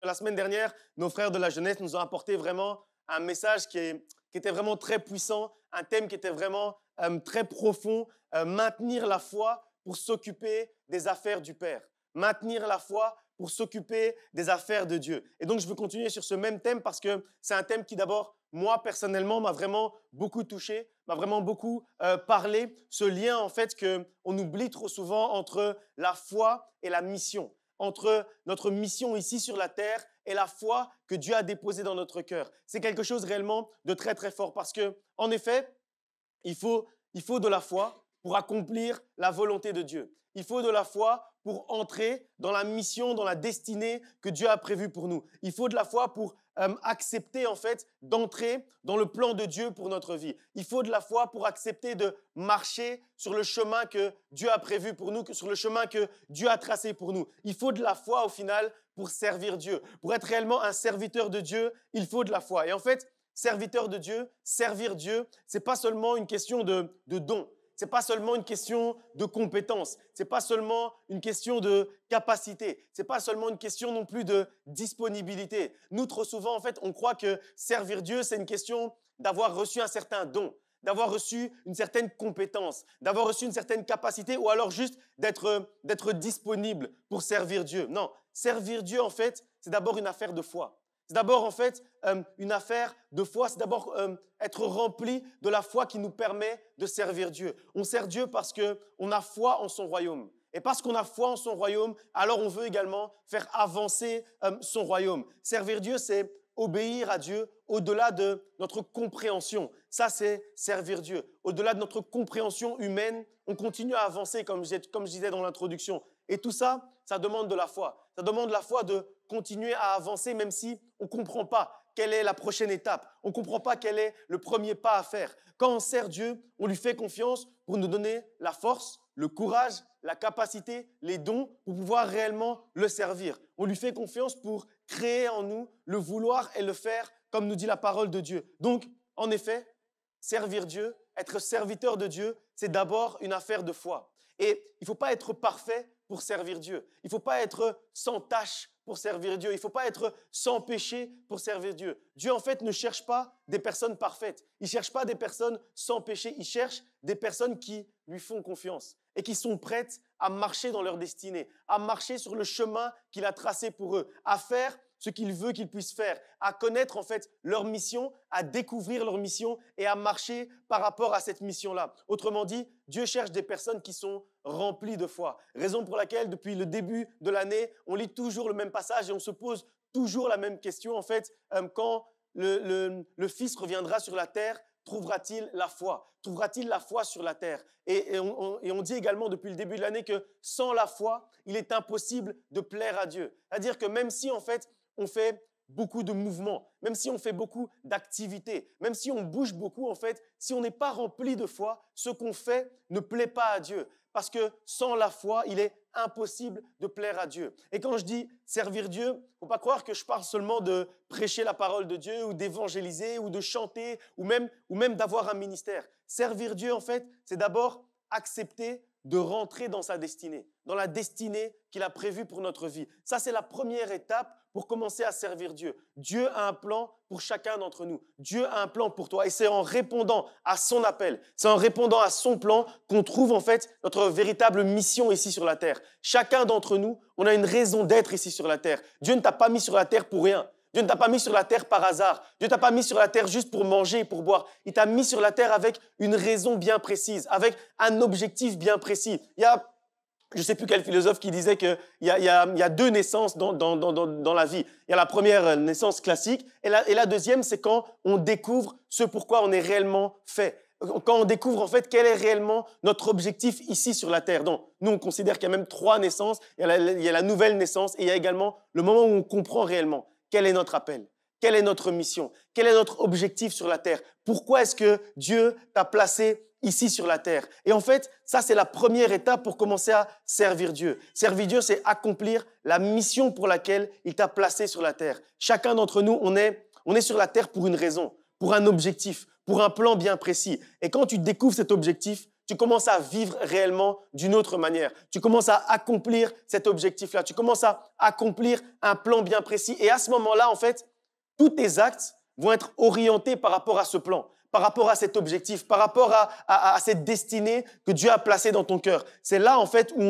la semaine dernière, nos frères de la jeunesse nous ont apporté vraiment un message qui était vraiment très puissant, un thème qui était vraiment très profond, maintenir la foi pour s'occuper des affaires du Père. Maintenir la foi pour s'occuper des affaires de Dieu. Et donc, je veux continuer sur ce même thème parce que c'est un thème qui, d'abord, moi, personnellement, m'a vraiment beaucoup touché, m'a vraiment beaucoup parlé. Ce lien, en fait, qu'on oublie trop souvent entre la foi et la mission, entre notre mission ici sur la terre et la foi que Dieu a déposée dans notre cœur. C'est quelque chose réellement de très, très fort parce que, en effet, il faut de la foi pour accomplir la volonté de Dieu. Il faut de la foi pour entrer dans la mission, dans la destinée que Dieu a prévue pour nous. Il faut de la foi pour accepter en fait d'entrer dans le plan de Dieu pour notre vie. Il faut de la foi pour accepter de marcher sur le chemin que Dieu a prévu pour nous, sur le chemin que Dieu a tracé pour nous. Il faut de la foi au final pour servir Dieu. Pour être réellement un serviteur de Dieu, il faut de la foi. Et en fait, serviteur de Dieu, servir Dieu, c'est pas seulement une question de don. C'est pas seulement une question de compétence. C'est pas seulement une question de capacité. C'est pas seulement une question non plus de disponibilité. Nous, trop souvent, en fait, on croit que servir Dieu, c'est une question d'avoir reçu un certain don, d'avoir reçu une certaine compétence, d'avoir reçu une certaine capacité ou alors juste d'être disponible pour servir Dieu. Non, servir Dieu, en fait, c'est d'abord une affaire de foi. C'est d'abord en fait une affaire de foi, c'est d'abord être rempli de la foi qui nous permet de servir Dieu. On sert Dieu parce qu'on a foi en son royaume. Et parce qu'on a foi en son royaume, alors on veut également faire avancer son royaume. Servir Dieu, c'est obéir à Dieu au-delà de notre compréhension. Ça, c'est servir Dieu. Au-delà de notre compréhension humaine, on continue à avancer, comme je disais dans l'introduction. Et tout ça, ça demande de la foi. Ça demande de la foi de continuer à avancer même si on ne comprend pas quelle est la prochaine étape. On ne comprend pas quel est le premier pas à faire. Quand on sert Dieu, on lui fait confiance pour nous donner la force, le courage, la capacité, les dons pour pouvoir réellement le servir. On lui fait confiance pour créer en nous le vouloir et le faire comme nous dit la parole de Dieu. Donc, en effet, servir Dieu, être serviteur de Dieu, c'est d'abord une affaire de foi. Et il ne faut pas être parfait pour servir Dieu. Il ne faut pas être sans tâche pour servir Dieu. Il ne faut pas être sans péché pour servir Dieu. Dieu, en fait, ne cherche pas des personnes parfaites. Il ne cherche pas des personnes sans péché. Il cherche des personnes qui lui font confiance et qui sont prêtes à marcher dans leur destinée, à marcher sur le chemin qu'il a tracé pour eux, à faire ce qu'il veut qu'ils puissent faire, à connaître en fait leur mission, à découvrir leur mission et à marcher par rapport à cette mission-là. Autrement dit, Dieu cherche des personnes qui sont remplies de foi. Raison pour laquelle, depuis le début de l'année, on lit toujours le même passage et on se pose toujours la même question. En fait, quand le Fils reviendra sur la terre, trouvera-t-il la foi? Trouvera-t-il la foi sur la terre? Et on dit également depuis le début de l'année que sans la foi, il est impossible de plaire à Dieu. C'est-à-dire que même si en fait, on fait beaucoup de mouvements, même si on fait beaucoup d'activités, même si on bouge beaucoup, en fait, si on n'est pas rempli de foi, ce qu'on fait ne plaît pas à Dieu. Parce que sans la foi, il est impossible de plaire à Dieu. Et quand je dis servir Dieu, il ne faut pas croire que je parle seulement de prêcher la parole de Dieu ou d'évangéliser ou de chanter ou même d'avoir un ministère. Servir Dieu, en fait, c'est d'abord accepter de rentrer dans sa destinée, dans la destinée qu'il a prévue pour notre vie. Ça, c'est la première étape pour commencer à servir Dieu. Dieu a un plan pour chacun d'entre nous. Dieu a un plan pour toi. Et c'est en répondant à son appel, c'est en répondant à son plan qu'on trouve en fait notre véritable mission ici sur la terre. Chacun d'entre nous, on a une raison d'être ici sur la terre. Dieu ne t'a pas mis sur la terre pour rien. Dieu ne t'a pas mis sur la terre par hasard. Dieu ne t'a pas mis sur la terre juste pour manger et pour boire. Il t'a mis sur la terre avec une raison bien précise, avec un objectif bien précis. Il y a, je ne sais plus quel philosophe qui disait qu'il y a deux naissances dans la vie. Il y a la première naissance classique et la deuxième, c'est quand on découvre ce pourquoi on est réellement fait. Quand on découvre en fait quel est réellement notre objectif ici sur la terre. Donc, nous, on considère qu'il y a même 3 naissances. Il y a la nouvelle naissance et il y a également le moment où on comprend réellement quel est notre appel, quelle est notre mission, quel est notre objectif sur la terre. Pourquoi est-ce que Dieu t'a placé ici sur la terre? Et en fait, ça, c'est la première étape pour commencer à servir Dieu. Servir Dieu, c'est accomplir la mission pour laquelle il t'a placé sur la terre. Chacun d'entre nous, on est sur la terre pour une raison, pour un objectif, pour un plan bien précis. Et quand tu découvres cet objectif, tu commences à vivre réellement d'une autre manière. Tu commences à accomplir cet objectif-là. Tu commences à accomplir un plan bien précis. Et à ce moment-là, en fait, tous tes actes vont être orientés par rapport à ce plan, par rapport à cet objectif, par rapport à cette destinée que Dieu a placée dans ton cœur. C'est là, en fait, où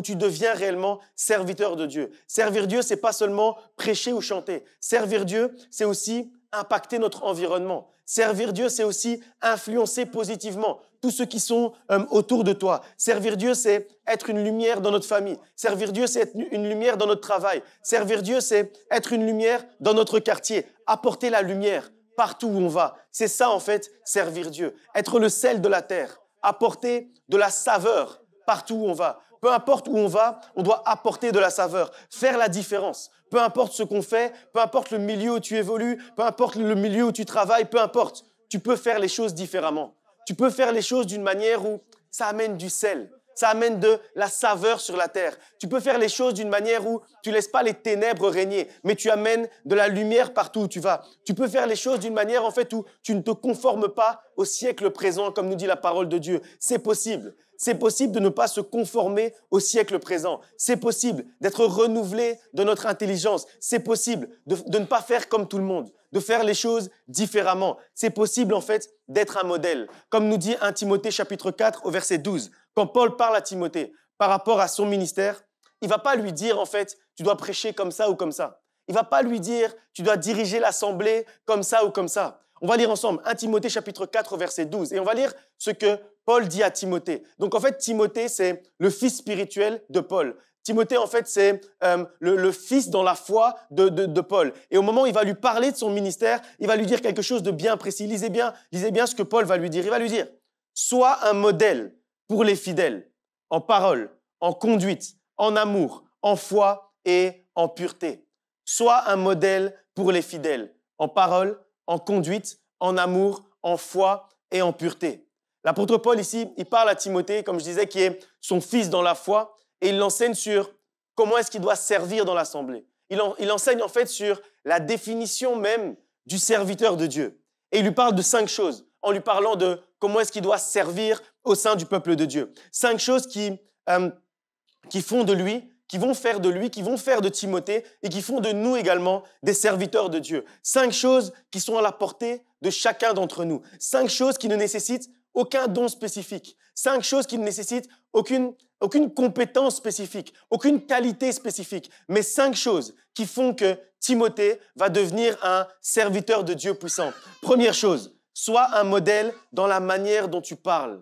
tu deviens réellement serviteur de Dieu. Servir Dieu, c'est pas seulement prêcher ou chanter. Servir Dieu, c'est aussi impacter notre environnement. Servir Dieu, c'est aussi influencer positivement tous ceux qui sont autour de toi. Servir Dieu, c'est être une lumière dans notre famille. Servir Dieu, c'est être une lumière dans notre travail. Servir Dieu, c'est être une lumière dans notre quartier. Apporter la lumière partout où on va. C'est ça, en fait, servir Dieu. Être le sel de la terre. Apporter de la saveur partout où on va. Peu importe où on va, on doit apporter de la saveur, faire la différence. Peu importe ce qu'on fait, peu importe le milieu où tu évolues, peu importe le milieu où tu travailles, peu importe. Tu peux faire les choses différemment. Tu peux faire les choses d'une manière où ça amène du sel. Ça amène de la saveur sur la terre. Tu peux faire les choses d'une manière où tu ne laisses pas les ténèbres régner, mais tu amènes de la lumière partout où tu vas. Tu peux faire les choses d'une manière en fait où tu ne te conformes pas au siècle présent, comme nous dit la parole de Dieu. C'est possible. C'est possible de ne pas se conformer au siècle présent. C'est possible d'être renouvelé de notre intelligence. C'est possible de ne pas faire comme tout le monde, de faire les choses différemment. C'est possible en fait d'être un modèle. Comme nous dit 1 Timothée chapitre 4 au verset 12. Quand Paul parle à Timothée par rapport à son ministère, il ne va pas lui dire en fait tu dois prêcher comme ça ou comme ça. Il ne va pas lui dire tu dois diriger l'assemblée comme ça ou comme ça. On va lire ensemble 1 Timothée chapitre 4 verset 12 et on va lire ce que Paul dit à Timothée. Donc en fait, Timothée, c'est le fils spirituel de Paul. Timothée, en fait, c'est le fils dans la foi de Paul. Et au moment où il va lui parler de son ministère, il va lui dire quelque chose de bien précis. Lisez bien ce que Paul va lui dire. Il va lui dire, sois un modèle pour les fidèles, en parole, en conduite, en amour, en foi et en pureté. Sois un modèle pour les fidèles, en parole, en conduite, en amour, en foi et en pureté. L'apôtre Paul ici, il parle à Timothée, comme je disais, qui est son fils dans la foi, et il l'enseigne sur comment est-ce qu'il doit servir dans l'assemblée. Il enseigne en fait sur la définition même du serviteur de Dieu. Et il lui parle de 5 choses, en lui parlant de comment est-ce qu'il doit servir au sein du peuple de Dieu. 5 choses qui font de lui, qui vont faire de Timothée et qui font de nous également des serviteurs de Dieu. 5 choses qui sont à la portée de chacun d'entre nous. 5 choses qui ne nécessitent aucun don spécifique. 5 choses qui ne nécessitent aucune compétence spécifique, aucune qualité spécifique, mais 5 choses qui font que Timothée va devenir un serviteur de Dieu puissant. Première chose, sois un modèle dans la manière dont tu parles.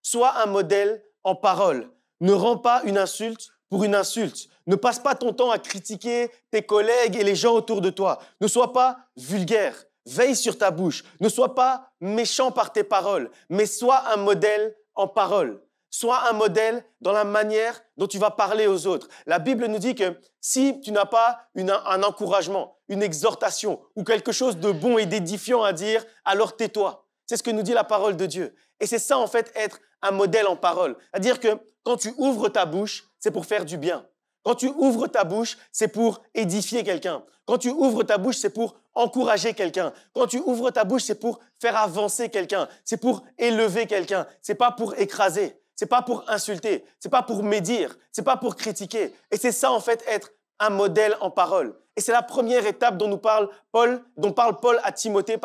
Sois un modèle en parole. Ne rends pas une insulte pour une insulte. Ne passe pas ton temps à critiquer tes collègues et les gens autour de toi. Ne sois pas vulgaire. Veille sur ta bouche. Ne sois pas méchant par tes paroles, mais sois un modèle en parole. Sois un modèle dans la manière dont tu vas parler aux autres. La Bible nous dit que si tu n'as pas un encouragement, une exhortation ou quelque chose de bon et d'édifiant à dire, alors tais-toi. C'est ce que nous dit la parole de Dieu. Et c'est ça en fait être un modèle en parole. C'est-à-dire que quand tu ouvres ta bouche, c'est pour faire du bien. Quand tu ouvres ta bouche, c'est pour édifier quelqu'un. Quand tu ouvres ta bouche, c'est pour encourager quelqu'un. Quand tu ouvres ta bouche, c'est pour faire avancer quelqu'un. C'est pour élever quelqu'un. C'est pas pour écraser. C'est pas pour insulter. C'est pas pour médire. C'est pas pour critiquer. Et c'est ça, en fait, être un modèle en parole. Et c'est la première étape dont parle Paul à Timothée,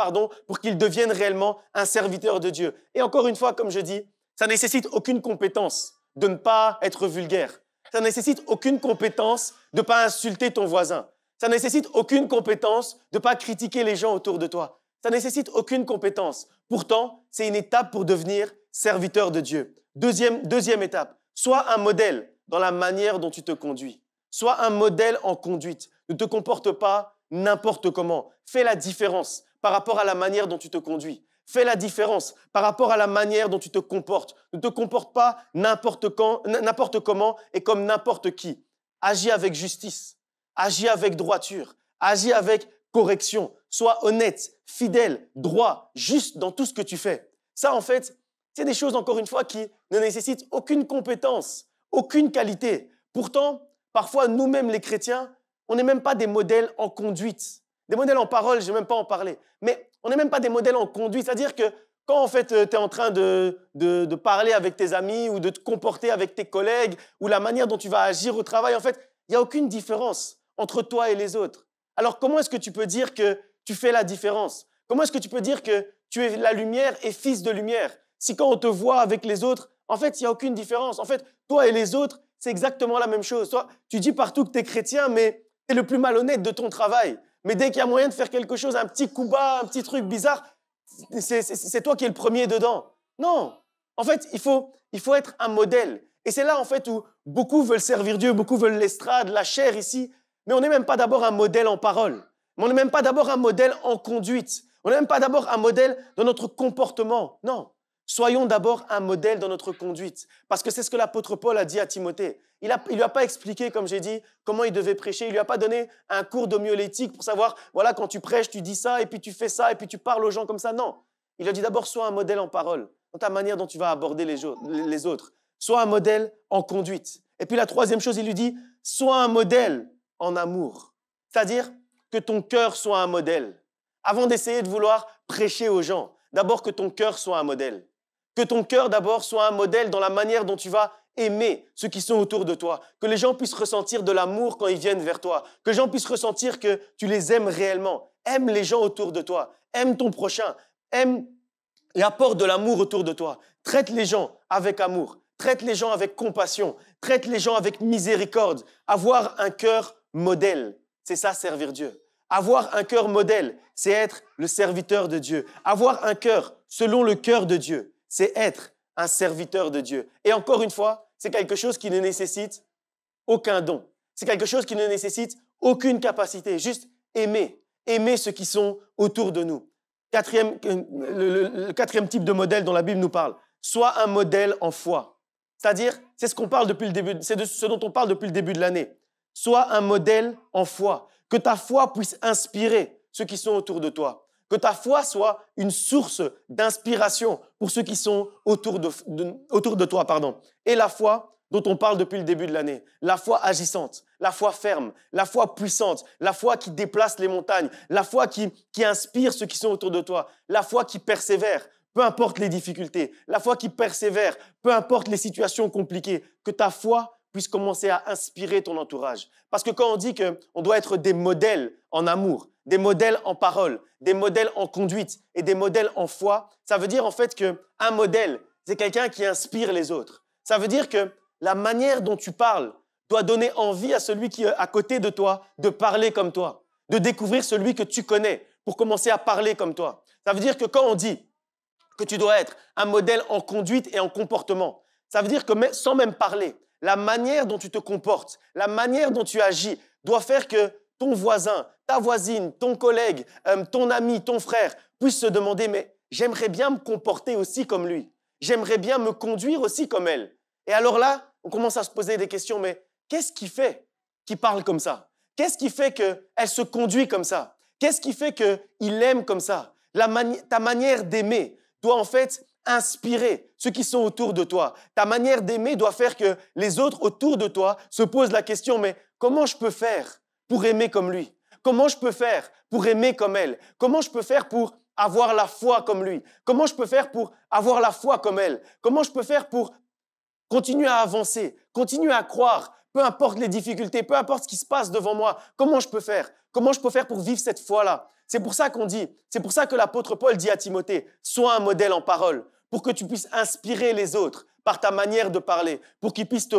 pour qu'il devienne réellement un serviteur de Dieu. Et encore une fois, comme je dis, ça ne nécessite aucune compétence de ne pas être vulgaire. Ça ne nécessite aucune compétence de ne pas insulter ton voisin. Ça ne nécessite aucune compétence de ne pas critiquer les gens autour de toi. Ça ne nécessite aucune compétence. Pourtant, c'est une étape pour devenir serviteur de Dieu. Deuxième étape, sois un modèle dans la manière dont tu te conduis. Sois un modèle en conduite. Ne te comporte pas n'importe comment. Fais la différence par rapport à la manière dont tu te conduis. Fais la différence par rapport à la manière dont tu te comportes. Ne te comporte pas n'importe comment et comme n'importe qui. Agis avec justice. Agis avec droiture. Agis avec correction. Sois honnête, fidèle, droit, juste dans tout ce que tu fais. Ça, en fait, c'est des choses, encore une fois, qui ne nécessitent aucune compétence, aucune qualité. Pourtant, parfois, nous-mêmes, les chrétiens, on n'est même pas des modèles en conduite. Des modèles en parole, je ne vais même pas en parler. Mais on n'est même pas des modèles en conduite. C'est-à-dire que Quand en fait tu es en train de parler avec tes amis ou de te comporter avec tes collègues ou la manière dont tu vas agir au travail, en fait, il n'y a aucune différence entre toi et les autres. Alors comment est-ce que tu peux dire que tu fais la différence? Comment est-ce que tu peux dire que tu es la lumière et fils de lumière? Si quand on te voit avec les autres, en fait, il n'y a aucune différence. En fait, toi et les autres, c'est exactement la même chose. Toi, tu dis partout que tu es chrétien, mais tu es le plus malhonnête de ton travail. Mais dès qu'il y a moyen de faire quelque chose, un petit coup bas, un petit truc bizarre, c'est toi qui es le premier dedans. Non. En fait, il faut être un modèle. Et c'est là, en fait, où beaucoup veulent servir Dieu, beaucoup veulent l'estrade, la chair ici. Mais on n'est même pas d'abord un modèle en parole. Mais on n'est même pas d'abord un modèle en conduite. On n'est même pas d'abord un modèle dans notre comportement. Non. Soyons d'abord un modèle dans notre conduite. Parce que c'est ce que l'apôtre Paul a dit à Timothée. Il ne lui a pas expliqué, comme j'ai dit, comment il devait prêcher. Il ne lui a pas donné un cours d'homilétique pour savoir, voilà, quand tu prêches, tu dis ça, et puis tu fais ça, et puis tu parles aux gens comme ça. Non. Il a dit d'abord, sois un modèle en parole, dans ta manière dont tu vas aborder les autres. Sois un modèle en conduite. Et puis la troisième chose, il lui dit, sois un modèle en amour. C'est-à-dire que ton cœur soit un modèle. Avant d'essayer de vouloir prêcher aux gens, d'abord que ton cœur soit un modèle. Que ton cœur d'abord soit un modèle dans la manière dont tu vas aimer ceux qui sont autour de toi. Que les gens puissent ressentir de l'amour quand ils viennent vers toi. Que les gens puissent ressentir que tu les aimes réellement. Aime les gens autour de toi. Aime ton prochain. Aime et apporte de l'amour autour de toi. Traite les gens avec amour. Traite les gens avec compassion. Traite les gens avec miséricorde. Avoir un cœur modèle, c'est ça servir Dieu. Avoir un cœur modèle, c'est être le serviteur de Dieu. Avoir un cœur selon le cœur de Dieu, c'est être un serviteur de Dieu. Et encore une fois, c'est quelque chose qui ne nécessite aucun don. C'est quelque chose qui ne nécessite aucune capacité. Juste aimer. Aimer ceux qui sont autour de nous. Le quatrième type de modèle dont la Bible nous parle. Sois un modèle en foi. C'est-à-dire, c'est ce qu'on parle depuis le début, c'est de ce dont on parle depuis le début de l'année. Sois un modèle en foi. Que ta foi puisse inspirer ceux qui sont autour de toi. Que ta foi soit une source d'inspiration pour ceux qui sont autour de toi. Et la foi dont on parle depuis le début de l'année. La foi agissante, la foi ferme, la foi puissante, la foi qui déplace les montagnes, la foi qui inspire ceux qui sont autour de toi, la foi qui persévère, peu importe les difficultés, la foi qui persévère, peu importe les situations compliquées. Que ta foi puisse commencer à inspirer ton entourage. Parce que quand on dit qu'on doit être des modèles en amour, des modèles en parole, des modèles en conduite et des modèles en foi, ça veut dire en fait qu'un modèle, c'est quelqu'un qui inspire les autres. Ça veut dire que la manière dont tu parles doit donner envie à celui qui est à côté de toi de parler comme toi, de découvrir celui que tu connais pour commencer à parler comme toi. Ça veut dire que quand on dit que tu dois être un modèle en conduite et en comportement, ça veut dire que sans même parler, la manière dont tu te comportes, la manière dont tu agis doit faire que ton voisin, ta voisine, ton collègue, ton ami, ton frère puissent se demander « mais j'aimerais bien me comporter aussi comme lui. J'aimerais bien me conduire aussi comme elle. » Et alors là, on commence à se poser des questions, mais qu'est-ce qui fait qu'il parle comme ça? Qu'est-ce qui fait qu'elle se conduit comme ça? Qu'est-ce qui fait qu'il aime comme ça? Ta manière d'aimer doit en fait inspirer ceux qui sont autour de toi. Ta manière d'aimer doit faire que les autres autour de toi se posent la question, mais comment je peux faire pour aimer comme lui? Comment je peux faire pour aimer comme elle? Comment je peux faire pour avoir la foi comme lui? Comment je peux faire pour avoir la foi comme elle? Comment je peux faire pour continuer à avancer, continuer à croire, peu importe les difficultés, peu importe ce qui se passe devant moi, comment je peux faire? Comment je peux faire pour vivre cette foi-là? C'est pour ça c'est pour ça que l'apôtre Paul dit à Timothée, sois un modèle en parole, pour que tu puisses inspirer les autres par ta manière de parler, pour qu'ils puissent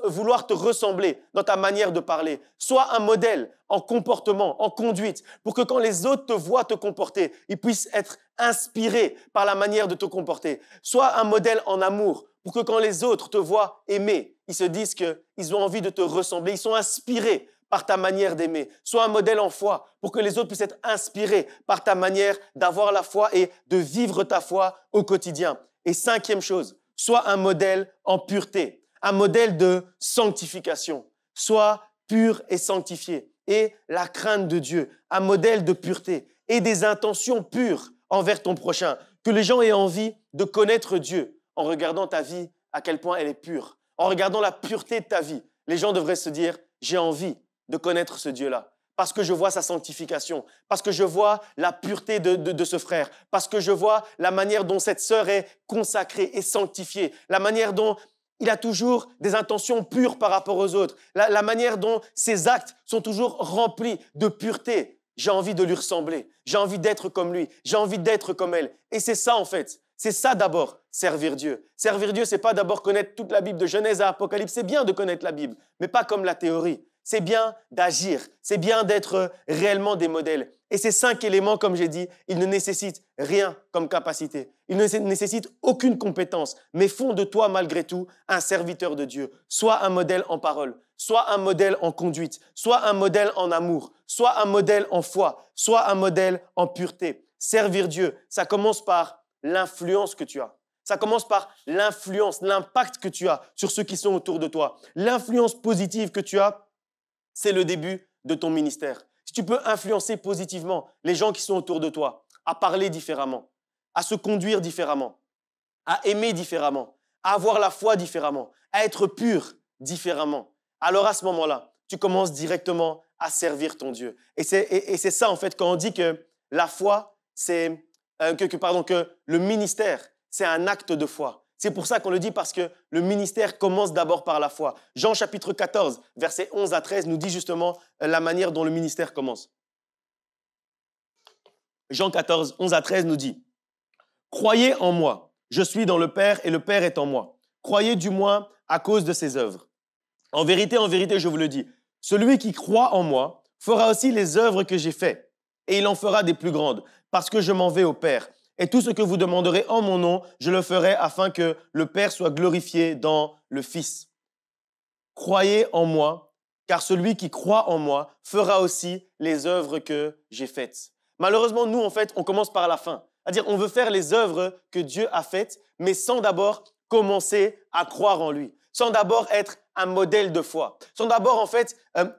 vouloir te ressembler dans ta manière de parler. Sois un modèle en comportement, en conduite, pour que quand les autres te voient te comporter, ils puissent être inspirés par la manière de te comporter. Sois un modèle en amour, pour que quand les autres te voient aimer, ils se disent qu'ils ont envie de te ressembler, ils sont inspirés par ta manière d'aimer. Sois un modèle en foi pour que les autres puissent être inspirés par ta manière d'avoir la foi et de vivre ta foi au quotidien. Et cinquième chose, sois un modèle en pureté, un modèle de sanctification. Sois pur et sanctifié. Et la crainte de Dieu, un modèle de pureté et des intentions pures envers ton prochain. Que les gens aient envie de connaître Dieu en regardant ta vie, à quel point elle est pure. En regardant la pureté de ta vie, les gens devraient se dire, j'ai envie de connaître ce Dieu-là. parce que je vois sa sanctification, parce que je vois la pureté de ce frère, parce que je vois la manière dont cette sœur est consacrée et sanctifiée, la manière dont il a toujours des intentions pures par rapport aux autres, la manière dont ses actes sont toujours remplis de pureté. J'ai envie de lui ressembler, j'ai envie d'être comme lui, j'ai envie d'être comme elle. Et c'est ça en fait, c'est ça d'abord, servir Dieu. Servir Dieu, c'est pas d'abord connaître toute la Bible de Genèse à Apocalypse, c'est bien de connaître la Bible, mais pas comme la théorie. C'est bien d'agir, c'est bien d'être réellement des modèles. Et ces 5 éléments, comme j'ai dit, ils ne nécessitent rien comme capacité. Ils ne nécessitent aucune compétence, mais font de toi, malgré tout, un serviteur de Dieu. Sois un modèle en parole, sois un modèle en conduite, sois un modèle en amour, sois un modèle en foi, sois un modèle en pureté. Servir Dieu, ça commence par l'influence que tu as. Ça commence par l'influence, l'impact que tu as sur ceux qui sont autour de toi. L'influence positive que tu as, c'est le début de ton ministère. Si tu peux influencer positivement les gens qui sont autour de toi, à parler différemment, à se conduire différemment, à aimer différemment, à avoir la foi différemment, à être pur différemment, alors à ce moment-là, tu commences directement à servir ton Dieu. Et c'est ça, en fait, quand on dit que la foi, que le ministère, c'est un acte de foi. C'est pour ça qu'on le dit, parce que le ministère commence d'abord par la foi. Jean chapitre 14, versets 11 à 13 nous dit justement la manière dont le ministère commence. Jean 14, 11 à 13 nous dit « Croyez en moi, je suis dans le Père et le Père est en moi. Croyez du moins à cause de ses œuvres. En vérité, je vous le dis, celui qui croit en moi fera aussi les œuvres que j'ai faites, et il en fera des plus grandes, parce que je m'en vais au Père. Et tout ce que vous demanderez en mon nom, je le ferai afin que le Père soit glorifié dans le Fils. Croyez en moi, car celui qui croit en moi fera aussi les œuvres que j'ai faites. » Malheureusement, nous, en fait, on commence par la fin. C'est-à-dire, on veut faire les œuvres que Dieu a faites, mais sans d'abord commencer à croire en lui, sans d'abord être un modèle de foi, sans d'abord, en fait,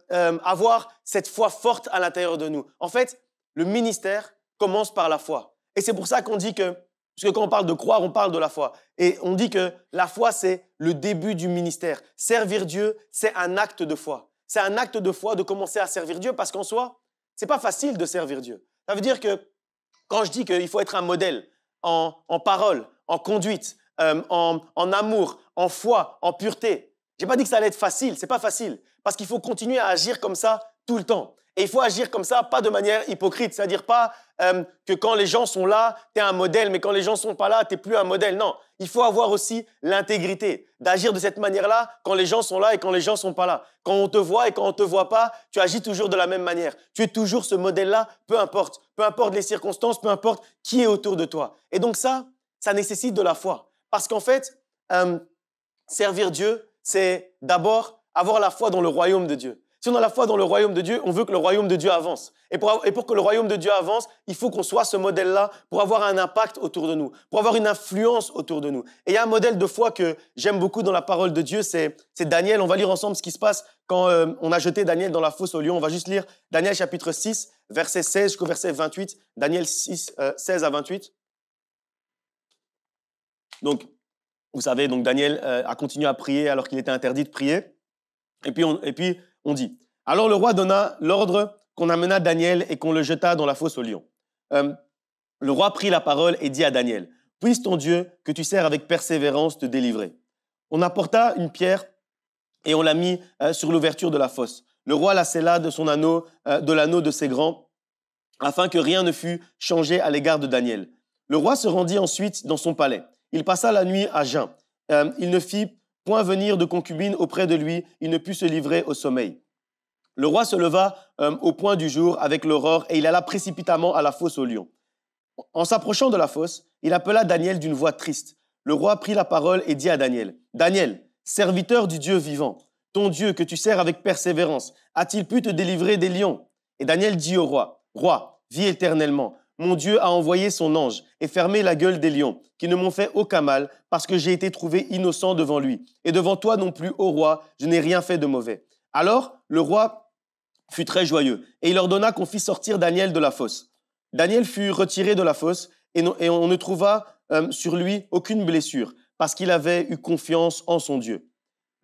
avoir cette foi forte à l'intérieur de nous. En fait, le ministère commence par la foi. Et c'est pour ça qu'on dit que, parce que quand on parle de croire, on parle de la foi. Et on dit que la foi, c'est le début du ministère. Servir Dieu, c'est un acte de foi. C'est un acte de foi de commencer à servir Dieu, parce qu'en soi, c'est pas facile de servir Dieu. Ça veut dire que quand je dis qu'il faut être un modèle en parole, en conduite, en amour, en foi, en pureté, j'ai pas dit que ça allait être facile, c'est pas facile, parce qu'il faut continuer à agir comme ça tout le temps. Et il faut agir comme ça, pas de manière hypocrite, c'est-à-dire pas que quand les gens sont là, tu es un modèle, mais quand les gens sont pas là, tu n'es plus un modèle. Non, il faut avoir aussi l'intégrité, d'agir de cette manière-là quand les gens sont là et quand les gens sont pas là. Quand on te voit et quand on te voit pas, tu agis toujours de la même manière. Tu es toujours ce modèle-là, peu importe les circonstances, peu importe qui est autour de toi. Et donc ça nécessite de la foi. Parce qu'en fait, servir Dieu, c'est d'abord avoir la foi dans le royaume de Dieu. Si on a la foi dans le royaume de Dieu, on veut que le royaume de Dieu avance. Et pour que le royaume de Dieu avance, il faut qu'on soit ce modèle-là pour avoir un impact autour de nous, pour avoir une influence autour de nous. Et il y a un modèle de foi que j'aime beaucoup dans la parole de Dieu, c'est Daniel. On va lire ensemble ce qui se passe quand on a jeté Daniel dans la fosse au lion. On va juste lire Daniel chapitre 6, verset 16 jusqu'au verset 28. Daniel 6, 16 à 28. Donc, vous savez, donc Daniel a continué à prier alors qu'il était interdit de prier. Et puis on dit, alors le roi donna l'ordre qu'on amena Daniel et qu'on le jeta dans la fosse au lion. Le roi prit la parole et dit à Daniel, puisse ton Dieu que tu sers avec persévérance te délivrer. On apporta une pierre et on l'a mis sur l'ouverture de la fosse. Le roi la scella de son anneau, de l'anneau de ses grands, afin que rien ne fût changé à l'égard de Daniel. Le roi se rendit ensuite dans son palais. Il passa la nuit à jeun. Il ne fit point venir de concubine auprès de lui, il ne put se livrer au sommeil. Le roi se leva au point du jour avec l'aurore et il alla précipitamment à la fosse au lion. En s'approchant de la fosse, il appela Daniel d'une voix triste. Le roi prit la parole et dit à Daniel, « Daniel, serviteur du Dieu vivant, ton Dieu que tu sers avec persévérance, a-t-il pu te délivrer des lions ?» Et Daniel dit au roi, « Roi, vis éternellement. Mon Dieu a envoyé son ange et fermé la gueule des lions, qui ne m'ont fait aucun mal, parce que j'ai été trouvé innocent devant lui. Et devant toi non plus, ô roi, je n'ai rien fait de mauvais. » Alors le roi fut très joyeux, et il ordonna qu'on fît sortir Daniel de la fosse. Daniel fut retiré de la fosse, et on ne trouva sur lui aucune blessure, parce qu'il avait eu confiance en son Dieu.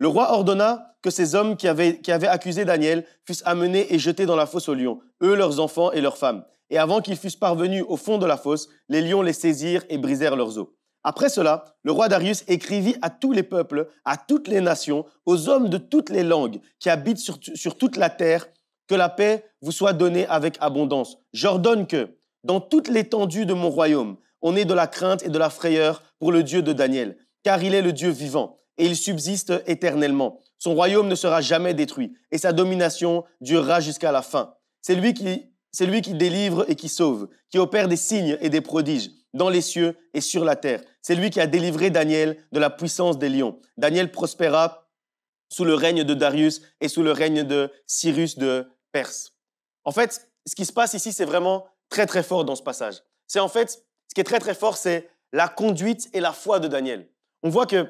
Le roi ordonna que ces hommes qui avaient accusé Daniel fussent amenés et jetés dans la fosse aux lions, eux, leurs enfants et leurs femmes. Et avant qu'ils fussent parvenus au fond de la fosse, les lions les saisirent et brisèrent leurs os. Après cela, le roi Darius écrivit à tous les peuples, à toutes les nations, aux hommes de toutes les langues qui habitent sur toute la terre, que la paix vous soit donnée avec abondance. J'ordonne que, dans toute l'étendue de mon royaume, on ait de la crainte et de la frayeur pour le Dieu de Daniel, car il est le Dieu vivant et il subsiste éternellement. Son royaume ne sera jamais détruit et sa domination durera jusqu'à la fin. C'est lui qui délivre et qui sauve, qui opère des signes et des prodiges dans les cieux et sur la terre. C'est lui qui a délivré Daniel de la puissance des lions. Daniel prospéra sous le règne de Darius et sous le règne de Cyrus de Perse. En fait, ce qui se passe ici, c'est vraiment très très fort dans ce passage. C'est en fait, ce qui est très très fort, c'est la conduite et la foi de Daniel. On voit que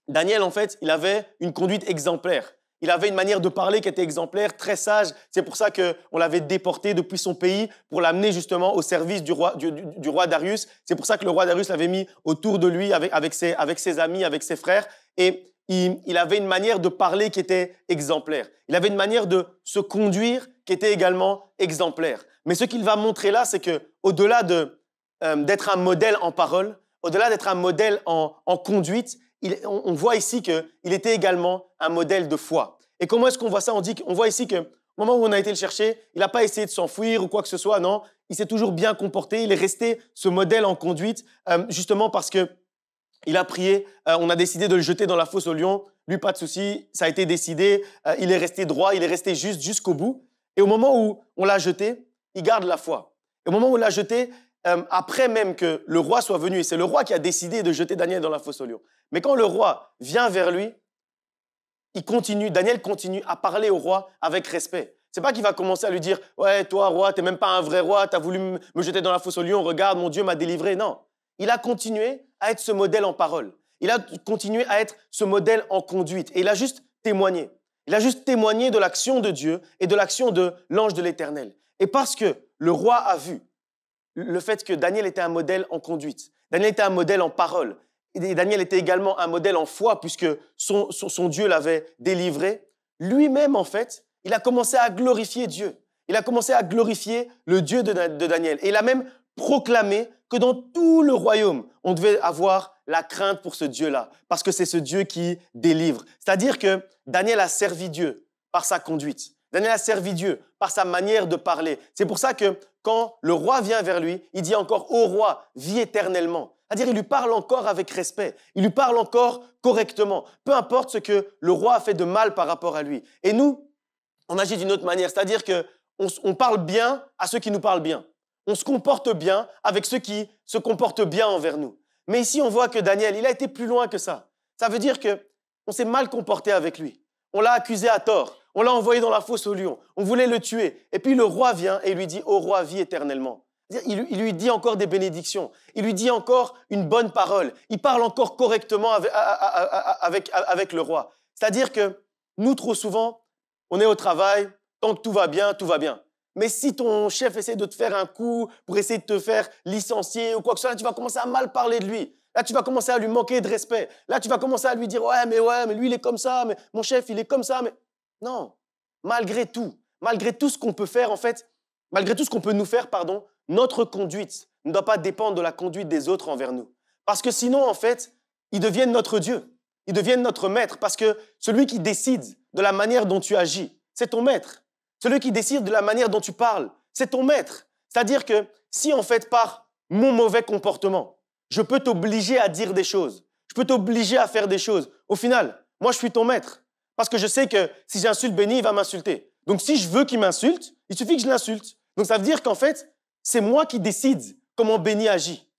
Daniel, en fait, il avait une conduite exemplaire. Il avait une manière de parler qui était exemplaire, très sage. C'est pour ça qu'on l'avait déporté depuis son pays pour l'amener justement au service du roi Darius. C'est pour ça que le roi Darius l'avait mis autour de lui avec ses amis, avec ses frères. Et il avait une manière de parler qui était exemplaire. Il avait une manière de se conduire qui était également exemplaire. Mais ce qu'il va montrer là, c'est qu'au-delà d'être un modèle en parole, au-delà d'être un modèle en conduite, on voit ici qu'il était également un modèle de foi. Et comment est-ce qu'on voit ça? On voit ici qu'au moment où on a été le chercher, il n'a pas essayé de s'enfuir ou quoi que ce soit, non. Il s'est toujours bien comporté, il est resté ce modèle en conduite, justement parce qu'il a prié, on a décidé de le jeter dans la fosse aux lions. Lui, pas de souci, ça a été décidé, il est resté droit, il est resté juste jusqu'au bout. Et au moment où on l'a jeté, il garde la foi. Et au moment où on l'a jeté, après même que le roi soit venu, et c'est le roi qui a décidé de jeter Daniel dans la fosse aux lions. Mais quand le roi vient vers lui, Daniel continue à parler au roi avec respect. C'est pas qu'il va commencer à lui dire « Ouais, toi, roi, t'es même pas un vrai roi, t'as voulu me jeter dans la fosse aux lions, regarde, mon Dieu m'a délivré. » Non, il a continué à être ce modèle en parole. Il a continué à être ce modèle en conduite. Et il a juste témoigné. Il a juste témoigné de l'action de Dieu et de l'action de l'ange de l'Éternel. Et parce que le roi a vu le fait que Daniel était un modèle en conduite, Daniel était un modèle en parole, et Daniel était également un modèle en foi puisque son Dieu l'avait délivré, lui-même, en fait, il a commencé à glorifier Dieu. Il a commencé à glorifier le Dieu de Daniel. Et il a même proclamé que dans tout le royaume, on devait avoir la crainte pour ce Dieu-là, parce que c'est ce Dieu qui délivre. C'est-à-dire que Daniel a servi Dieu par sa conduite. Daniel a servi Dieu par sa manière de parler. C'est pour ça que quand le roi vient vers lui, il dit encore « Ô roi, vis éternellement ». C'est-à-dire il lui parle encore avec respect, il lui parle encore correctement, peu importe ce que le roi a fait de mal par rapport à lui. Et nous, on agit d'une autre manière, c'est-à-dire qu'on parle bien à ceux qui nous parlent bien. On se comporte bien avec ceux qui se comportent bien envers nous. Mais ici, on voit que Daniel, il a été plus loin que ça. Ça veut dire qu'on s'est mal comporté avec lui. On l'a accusé à tort. On l'a envoyé dans la fosse aux lions. On voulait le tuer. Et puis le roi vient et lui dit « Ô roi, vis éternellement ». Il lui dit encore des bénédictions. Il lui dit encore une bonne parole. Il parle encore correctement avec le roi. C'est-à-dire que nous, trop souvent, on est au travail. Tant que tout va bien, tout va bien. Mais si ton chef essaie de te faire un coup pour essayer de te faire licencier ou quoi que ce soit, là, tu vas commencer à mal parler de lui. Là, tu vas commencer à lui manquer de respect. Là, tu vas commencer à lui dire « ouais, mais lui, il est comme ça. Mais mon chef, il est comme ça. » Mais non, malgré tout ce qu'on peut faire, en fait, malgré tout ce qu'on peut nous faire, pardon, notre conduite ne doit pas dépendre de la conduite des autres envers nous. Parce que sinon, en fait, ils deviennent notre Dieu. Ils deviennent notre maître. Parce que celui qui décide de la manière dont tu agis, c'est ton maître. Celui qui décide de la manière dont tu parles, c'est ton maître. C'est-à-dire que si, en fait, par mon mauvais comportement, je peux t'obliger à dire des choses, je peux t'obliger à faire des choses, au final, moi, je suis ton maître. Parce que je sais que si j'insulte Benny, il va m'insulter. Donc, si je veux qu'il m'insulte, il suffit que je l'insulte. Donc, ça veut dire qu'en fait, c'est moi qui décide comment Benny agit.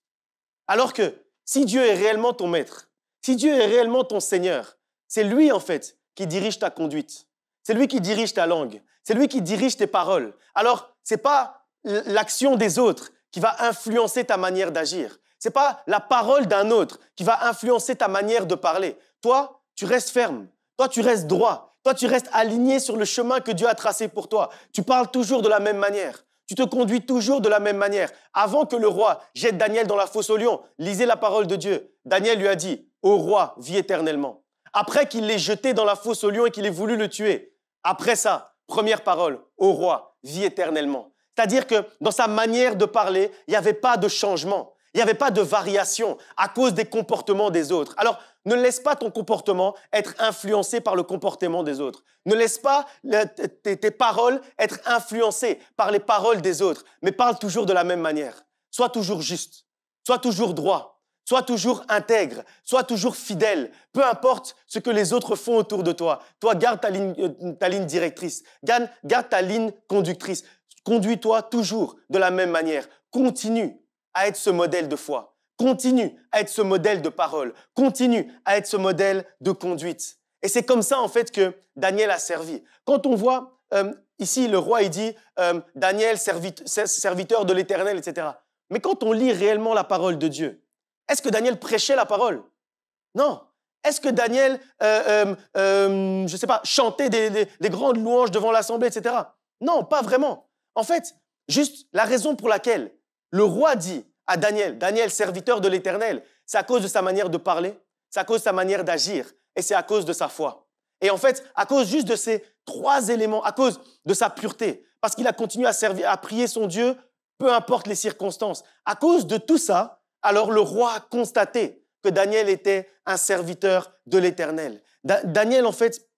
Alors que si Dieu est réellement ton maître, si Dieu est réellement ton Seigneur, c'est lui, en fait, qui dirige ta conduite. C'est lui qui dirige ta langue. C'est lui qui dirige tes paroles. Alors, ce n'est pas l'action des autres qui va influencer ta manière d'agir. Ce n'est pas la parole d'un autre qui va influencer ta manière de parler. Toi, tu restes ferme. Toi, tu restes droit. Toi, tu restes aligné sur le chemin que Dieu a tracé pour toi. Tu parles toujours de la même manière. Tu te conduis toujours de la même manière. Avant que le roi jette Daniel dans la fosse aux lions, lisez la parole de Dieu. Daniel lui a dit « Ô roi, vis éternellement ». après qu'il l'ait jeté dans la fosse au lion et qu'il ait voulu le tuer. Après ça, première parole, au roi, vis éternellement. C'est-à-dire que dans sa manière de parler, il n'y avait pas de changement. Il n'y avait pas de variation à cause des comportements des autres. Alors, ne laisse pas ton comportement être influencé par le comportement des autres. Ne laisse pas tes paroles être influencées par les paroles des autres, mais parle toujours de la même manière. Sois toujours juste, sois toujours droit, sois toujours intègre, sois toujours fidèle. Peu importe ce que les autres font autour de toi. Toi, garde ta ligne directrice, garde ta ligne conductrice. Conduis-toi toujours de la même manière. Continue à être ce modèle de foi. Continue à être ce modèle de parole. Continue à être ce modèle de conduite. Et c'est comme ça, en fait, que Daniel a servi. Quand on voit ici, le roi, il dit Daniel, serviteur de l'Éternel, etc. Mais quand on lit réellement la parole de Dieu, est-ce que Daniel prêchait la parole? Non. Est-ce que Daniel, je ne sais pas, chantait des grandes louanges devant l'assemblée, etc. Non, pas vraiment. En fait, juste la raison pour laquelle le roi dit à Daniel, Daniel, serviteur de l'Éternel, c'est à cause de sa manière de parler, c'est à cause de sa manière d'agir et c'est à cause de sa foi. Et en fait, à cause juste de ces trois éléments, à cause de sa pureté, parce qu'il a continué à servir, à prier son Dieu, peu importe les circonstances. À cause de tout ça, alors le roi a constaté que Daniel était un serviteur de l'Éternel. Daniel, en fait,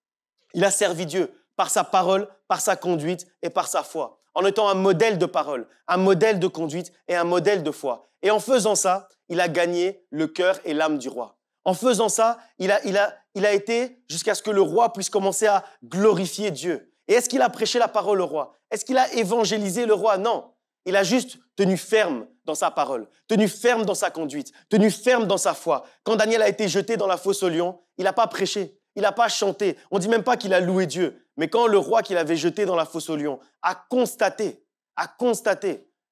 il a servi Dieu par sa parole, par sa conduite et par sa foi, en étant un modèle de parole, un modèle de conduite et un modèle de foi. Et en faisant ça, il a gagné le cœur et l'âme du roi. En faisant ça, il a été jusqu'à ce que le roi puisse commencer à glorifier Dieu. Et est-ce qu'il a prêché la parole au roi? Est-ce qu'il a évangélisé le roi? Non. Il a juste tenu ferme dans sa parole, tenu ferme dans sa conduite, tenu ferme dans sa foi. Quand Daniel a été jeté dans la fosse au lion, il n'a pas prêché, il n'a pas chanté. On ne dit même pas qu'il a loué Dieu. Mais quand le roi qu'il avait jeté dans la fosse au lion a constaté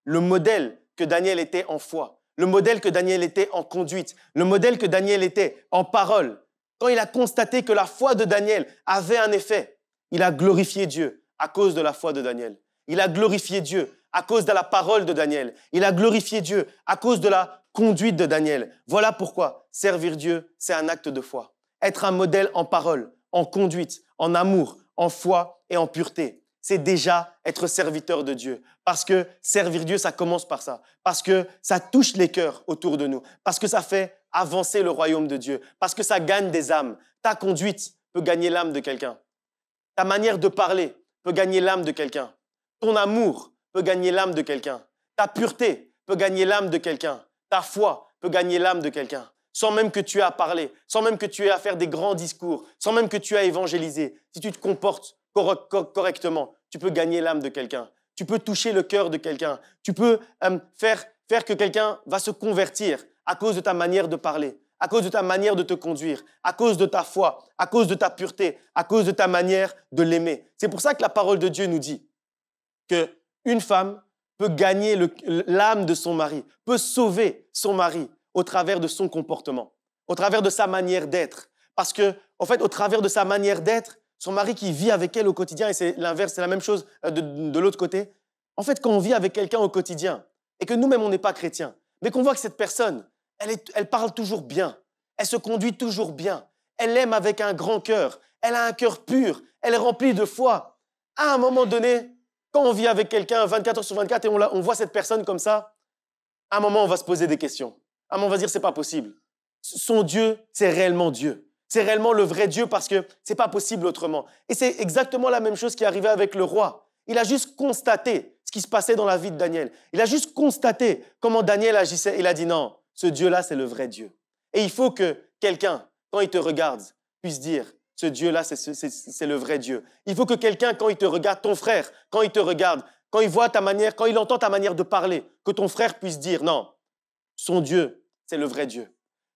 le modèle que Daniel était en foi, le modèle que Daniel était en conduite, le modèle que Daniel était en parole, quand il a constaté que la foi de Daniel avait un effet, il a glorifié Dieu à cause de la foi de Daniel. Il a glorifié Dieu à cause de la parole de Daniel. Il a glorifié Dieu à cause de la conduite de Daniel. Voilà pourquoi servir Dieu, c'est un acte de foi. Être un modèle en parole, en conduite, en amour, en foi et en pureté, c'est déjà être serviteur de Dieu. Parce que servir Dieu, ça commence par ça. Parce que ça touche les cœurs autour de nous. Parce que ça fait avancer le royaume de Dieu. Parce que ça gagne des âmes. Ta conduite peut gagner l'âme de quelqu'un. Ta manière de parler peut gagner l'âme de quelqu'un. Ton amour peut gagner l'âme de quelqu'un. Ta pureté peut gagner l'âme de quelqu'un. Ta foi peut gagner l'âme de quelqu'un. Sans même que tu aies à parler, sans même que tu aies à faire des grands discours, sans même que tu aies à évangéliser. Si tu te comportes correctement, tu peux gagner l'âme de quelqu'un. Tu peux toucher le cœur de quelqu'un. Tu peux faire que quelqu'un va se convertir à cause de ta manière de parler, à cause de ta manière de te conduire, à cause de ta foi, à cause de ta pureté, à cause de ta manière de l'aimer. C'est pour ça que la parole de Dieu nous dit qu'une femme peut gagner l'âme de son mari, peut sauver son mari au travers de son comportement, au travers de sa manière d'être. Parce que, en fait, au travers de sa manière d'être, son mari qui vit avec elle au quotidien, et c'est l'inverse, c'est la même chose de l'autre côté. En fait, quand on vit avec quelqu'un au quotidien, et que nous-mêmes, on n'est pas chrétiens, mais qu'on voit que cette personne, elle parle toujours bien, elle se conduit toujours bien, elle aime avec un grand cœur, elle a un cœur pur, elle est remplie de foi. À un moment donné, quand on vit avec quelqu'un 24 heures sur 24 et on voit cette personne comme ça, à un moment, on va se poser des questions. À un moment, on va se dire, c'est pas possible. Son Dieu, c'est réellement Dieu. C'est réellement le vrai Dieu parce que c'est pas possible autrement. Et c'est exactement la même chose qui est arrivée avec le roi. Il a juste constaté ce qui se passait dans la vie de Daniel. Il a juste constaté comment Daniel agissait. Il a dit non, ce Dieu-là, c'est le vrai Dieu. Et il faut que quelqu'un, quand il te regarde, puisse dire, ce Dieu-là, c'est le vrai Dieu. Il faut que quelqu'un, quand il te regarde, ton frère, quand il te regarde, quand il voit ta manière, quand il entend ta manière de parler, que ton frère puisse dire non, son Dieu, c'est le vrai Dieu.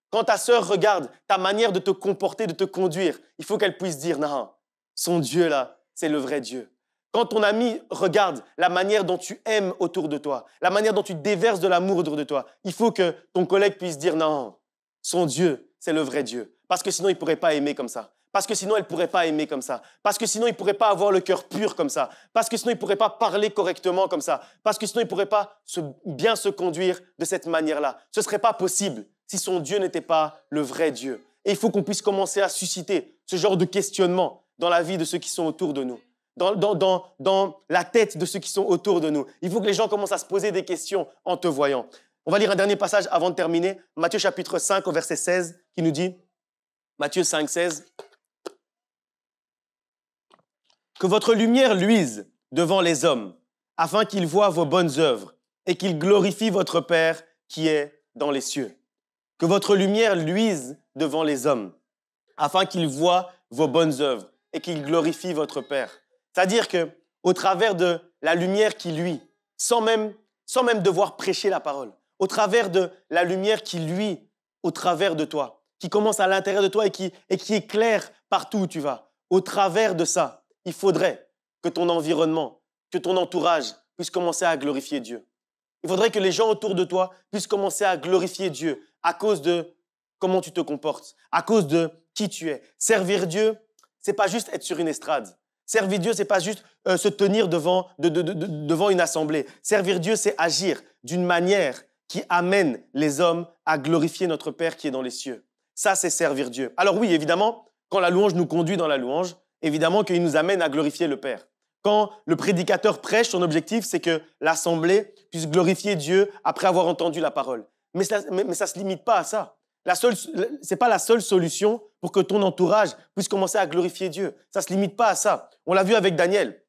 Quand ta sœur regarde ta manière de te comporter, de te conduire, il faut qu'elle puisse dire non, son Dieu là, c'est le vrai Dieu. Quand ton ami regarde la manière dont tu aimes autour de toi, la manière dont tu déverses de l'amour autour de toi, il faut que ton collègue puisse dire non, son Dieu, c'est le vrai Dieu. Parce que sinon, il ne pourrait pas aimer comme ça. Parce que sinon, elle ne pourrait pas aimer comme ça. Parce que sinon, il ne pourrait pas avoir le cœur pur comme ça. Parce que sinon, il ne pourrait pas parler correctement comme ça. Parce que sinon, il ne pourrait pas bien se conduire de cette manière-là. Ce ne serait pas possible si son Dieu n'était pas le vrai Dieu. Et il faut qu'on puisse commencer à susciter ce genre de questionnement dans la vie de ceux qui sont autour de nous, dans la tête de ceux qui sont autour de nous. Il faut que les gens commencent à se poser des questions en te voyant. On va lire un dernier passage avant de terminer. Matthieu chapitre 5 au verset 16 qui nous dit, Matthieu 5, 16, « Que votre lumière luise devant les hommes, afin qu'ils voient vos bonnes œuvres et qu'ils glorifient votre Père qui est dans les cieux. » Que votre lumière luise devant les hommes, afin qu'ils voient vos bonnes œuvres et qu'ils glorifient votre Père. C'est-à-dire qu'au travers de la lumière qui luit, sans même devoir prêcher la parole, au travers de la lumière qui luit au travers de toi, qui commence à l'intérieur de toi et qui éclaire partout où tu vas, au travers de ça, il faudrait que ton environnement, que ton entourage puisse commencer à glorifier Dieu. Il faudrait que les gens autour de toi puissent commencer à glorifier Dieu à cause de comment tu te comportes, à cause de qui tu es. Servir Dieu, c'est pas juste être sur une estrade. Servir Dieu, c'est pas juste se tenir devant une assemblée. Servir Dieu, c'est agir d'une manière qui amène les hommes à glorifier notre Père qui est dans les cieux. Ça, c'est servir Dieu. Alors oui, évidemment, quand la louange nous conduit dans la louange, évidemment qu'il nous amène à glorifier le Père. Quand le prédicateur prêche, son objectif, c'est que l'assemblée puisse glorifier Dieu après avoir entendu la parole. Mais ça ne se limite pas à ça. Ce n'est pas la seule solution pour que ton entourage puisse commencer à glorifier Dieu. Ça ne se limite pas à ça. On l'a vu avec Daniel.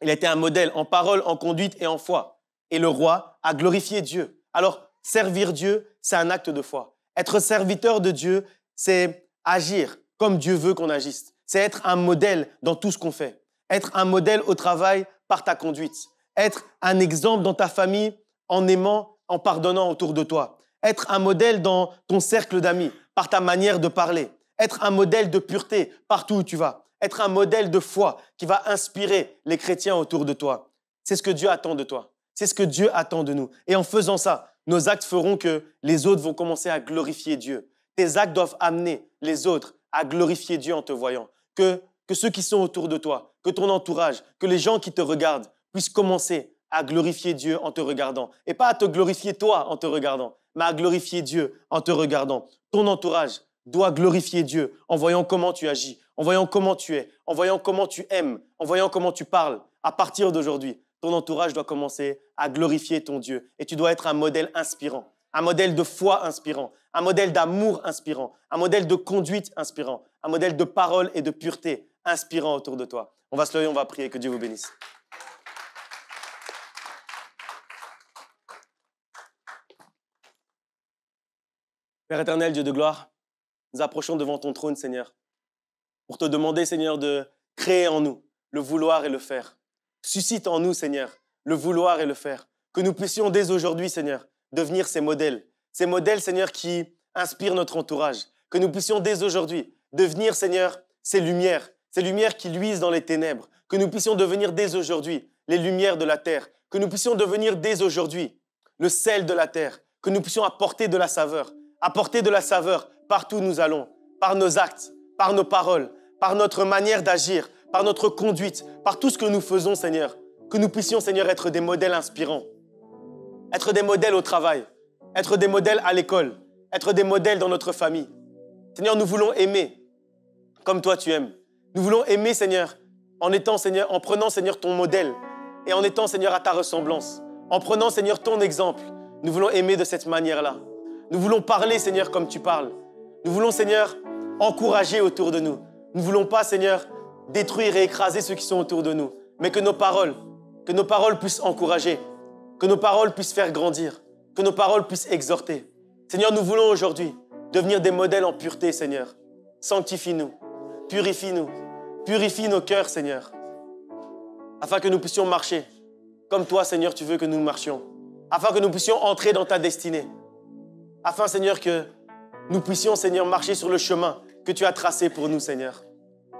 Il a été un modèle en parole, en conduite et en foi. Et le roi a glorifié Dieu. Alors, servir Dieu, c'est un acte de foi. Être serviteur de Dieu, c'est agir comme Dieu veut qu'on agisse. C'est être un modèle dans tout ce qu'on fait. Être un modèle au travail par ta conduite. Être un exemple dans ta famille en aimant, en pardonnant autour de toi. Être un modèle dans ton cercle d'amis par ta manière de parler. Être un modèle de pureté partout où tu vas. Être un modèle de foi qui va inspirer les chrétiens autour de toi. C'est ce que Dieu attend de toi. C'est ce que Dieu attend de nous. Et en faisant ça, nos actes feront que les autres vont commencer à glorifier Dieu. Tes actes doivent amener les autres à glorifier Dieu en te voyant. Que ceux qui sont autour de toi, que ton entourage, que les gens qui te regardent puissent commencer à glorifier Dieu en te regardant. Et pas à te glorifier toi en te regardant, mais à glorifier Dieu en te regardant. Ton entourage doit glorifier Dieu en voyant comment tu agis, en voyant comment tu es, en voyant comment tu aimes, en voyant comment tu parles. À partir d'aujourd'hui, ton entourage doit commencer à glorifier ton Dieu. Et tu dois être un modèle inspirant, un modèle de foi inspirant, un modèle d'amour inspirant, un modèle de conduite inspirant, un modèle de parole et de pureté inspirant autour de toi. On va se lever, on va prier, que Dieu vous bénisse. Père éternel, Dieu de gloire, nous approchons devant ton trône, Seigneur, pour te demander, Seigneur, de créer en nous le vouloir et le faire. Suscite en nous, Seigneur, le vouloir et le faire. Que nous puissions dès aujourd'hui, Seigneur, devenir ces modèles, Seigneur, qui inspirent notre entourage. Que nous puissions dès aujourd'hui devenir, Seigneur, ces lumières qui luisent dans les ténèbres. Que nous puissions devenir dès aujourd'hui les lumières de la terre. Que nous puissions devenir dès aujourd'hui le sel de la terre. Que nous puissions apporter de la saveur partout où nous allons, par nos actes, par nos paroles, par notre manière d'agir, par notre conduite, par tout ce que nous faisons, Seigneur. Que nous puissions, Seigneur, être des modèles inspirants, être des modèles au travail, être des modèles à l'école, être des modèles dans notre famille. Seigneur, nous voulons aimer comme toi tu aimes. Nous voulons aimer, Seigneur, en prenant, Seigneur, ton modèle et en étant, Seigneur, à ta ressemblance. En prenant, Seigneur, ton exemple. Nous voulons aimer de cette manière-là. Nous voulons parler, Seigneur, comme tu parles. Nous voulons, Seigneur, encourager autour de nous. Nous ne voulons pas, Seigneur, détruire et écraser ceux qui sont autour de nous, mais que nos paroles puissent encourager, que nos paroles puissent faire grandir, que nos paroles puissent exhorter. Seigneur, nous voulons aujourd'hui devenir des modèles en pureté, Seigneur. Sanctifie-nous, purifie-nous, purifie nos cœurs, Seigneur, afin que nous puissions marcher comme toi, Seigneur, tu veux que nous marchions, afin que nous puissions entrer dans ta destinée, afin, Seigneur, que nous puissions, Seigneur, marcher sur le chemin que tu as tracé pour nous, Seigneur.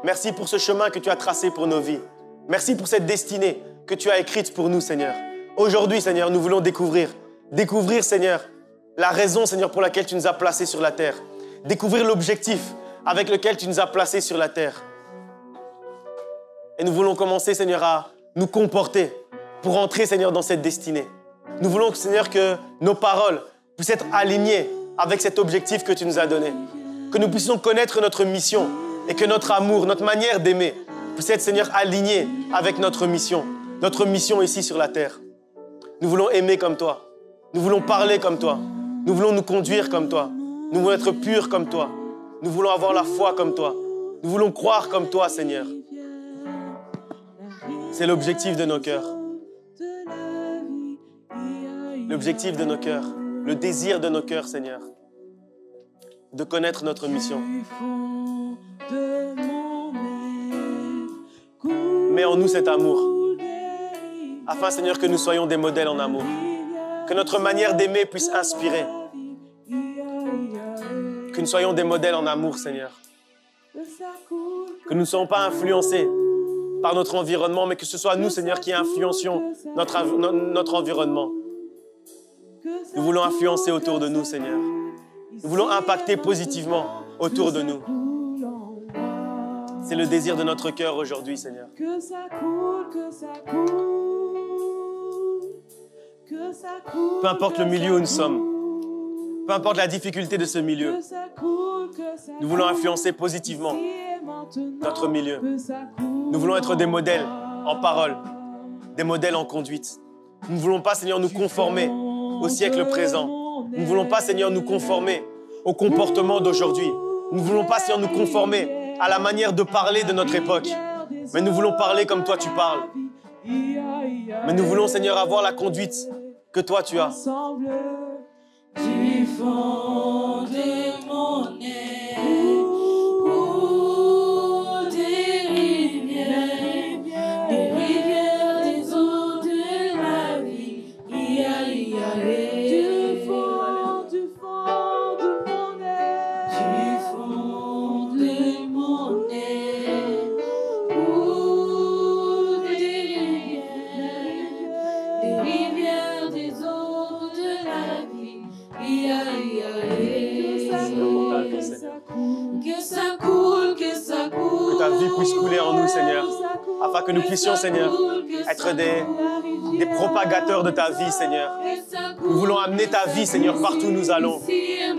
Merci pour ce chemin que tu as tracé pour nos vies. Merci pour cette destinée que tu as écrite pour nous, Seigneur. Aujourd'hui, Seigneur, nous voulons découvrir, Seigneur, la raison, Seigneur, pour laquelle tu nous as placés sur la terre. Découvrir l'objectif avec lequel tu nous as placés sur la terre. Et nous voulons commencer, Seigneur, à nous comporter pour entrer, Seigneur, dans cette destinée. Nous voulons, Seigneur, que nos paroles puissent être alignées avec cet objectif que tu nous as donné. Que nous puissions connaître notre mission et que notre amour, notre manière d'aimer puisse être, Seigneur, alignée avec notre mission ici sur la terre. Nous voulons aimer comme toi. Nous voulons parler comme toi. Nous voulons nous conduire comme toi. Nous voulons être purs comme toi. Nous voulons avoir la foi comme toi. Nous voulons croire comme toi, Seigneur. C'est l'objectif de nos cœurs. L'objectif de nos cœurs. Le désir de nos cœurs, Seigneur. De connaître notre mission. Mets en nous cet amour. Afin, Seigneur, que nous soyons des modèles en amour. Que notre manière d'aimer puisse inspirer. Que nous soyons des modèles en amour, Seigneur. Que nous ne soyons pas influencés par notre environnement, mais que ce soit nous, Seigneur, qui influencions notre environnement. Nous voulons influencer autour de nous, Seigneur. Nous voulons impacter positivement autour de nous. C'est le désir de notre cœur aujourd'hui, Seigneur. Peu importe le milieu où nous sommes, peu importe la difficulté de ce milieu, nous voulons influencer positivement notre milieu. Nous voulons être des modèles en parole, des modèles en conduite. Nous ne voulons pas, Seigneur, nous conformer au siècle présent. Nous ne voulons pas, Seigneur, nous conformer au comportement d'aujourd'hui. Nous ne voulons pas, Seigneur, nous conformer à la manière de parler de notre époque. Mais nous voulons parler comme toi tu parles. Mais nous voulons, Seigneur, avoir la conduite que toi tu as. Du fond de mon être, des rivières, des eaux de la vie. Du fond de mon être, des rivières, des eaux de la vie. Que ta vie puisse couler en nous, Seigneur, afin que nous puissions, Seigneur, être des propagateurs de ta vie, Seigneur. Nous voulons amener ta vie, Seigneur, partout où nous allons.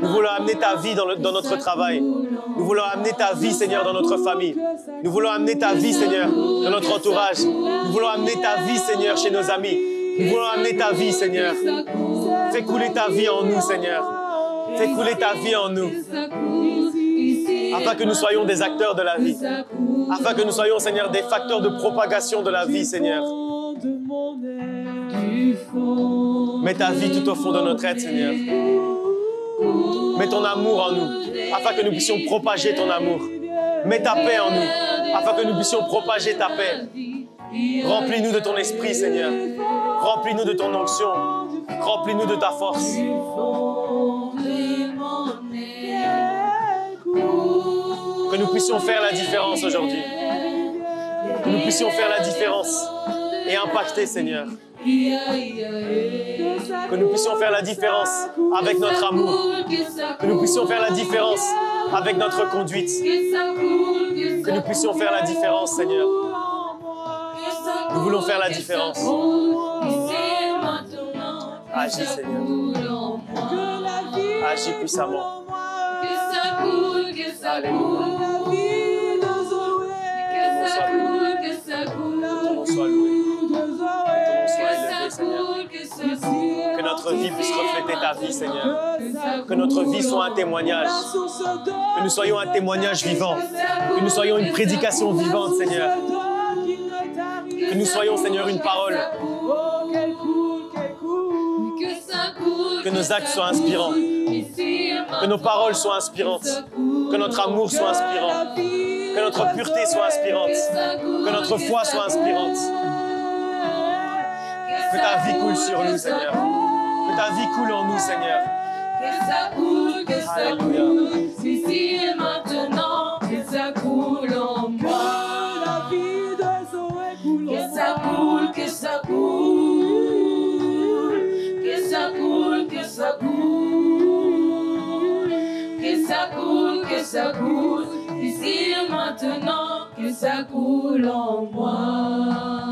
Nous voulons amener ta vie dans notre travail. Nous voulons amener ta vie, Seigneur, dans notre famille. Nous voulons amener ta vie, Seigneur, dans notre entourage. Nous voulons amener ta vie, Seigneur, chez nos amis. Nous voulons amener ta vie, Seigneur. Fais couler ta vie en nous, Seigneur. Fais couler ta vie en nous. Afin que nous soyons des acteurs de la vie. Afin que nous soyons, Seigneur, des facteurs de propagation de la vie, Seigneur. Mets ta vie tout au fond de notre être, Seigneur. Mets ton amour en nous, afin que nous puissions propager ton amour. Mets ta paix en nous, afin que nous puissions propager ta paix. Remplis-nous de ton esprit, Seigneur. Remplis-nous de ton onction. Remplis-nous de ta force. Que nous puissions faire la différence aujourd'hui. Que nous puissions faire la différence et impacter, Seigneur. Que nous puissions faire la différence avec notre amour. Que nous puissions faire la différence avec notre conduite. Que nous puissions faire la différence, Seigneur. Nous voulons faire la différence. Agis, Seigneur. Agis puissamment. Alléluia. Ton nom soit loué. Ton nom soit élevé, Seigneur. Que notre vie puisse refléter ta vie, Seigneur. Que notre vie soit un témoignage. Que nous soyons un témoignage vivant. Que nous soyons une prédication vivante, Seigneur. Que nous soyons, Seigneur, une parole. Que nos actes soient inspirants. Que nos paroles soient inspirantes. Que notre amour soit inspirant. Que notre pureté soit inspirante. Que notre foi soit inspirante. Que ta vie coule sur nous, Seigneur. Que ta vie coule en nous, Seigneur. Alléluia. Ici et maintenant, que ça coule en moi. Que ça coule, que ça coule. Que ça coule, que ça coule. Que ça coule, que ça coule. Ici et maintenant, que ça coule en moi.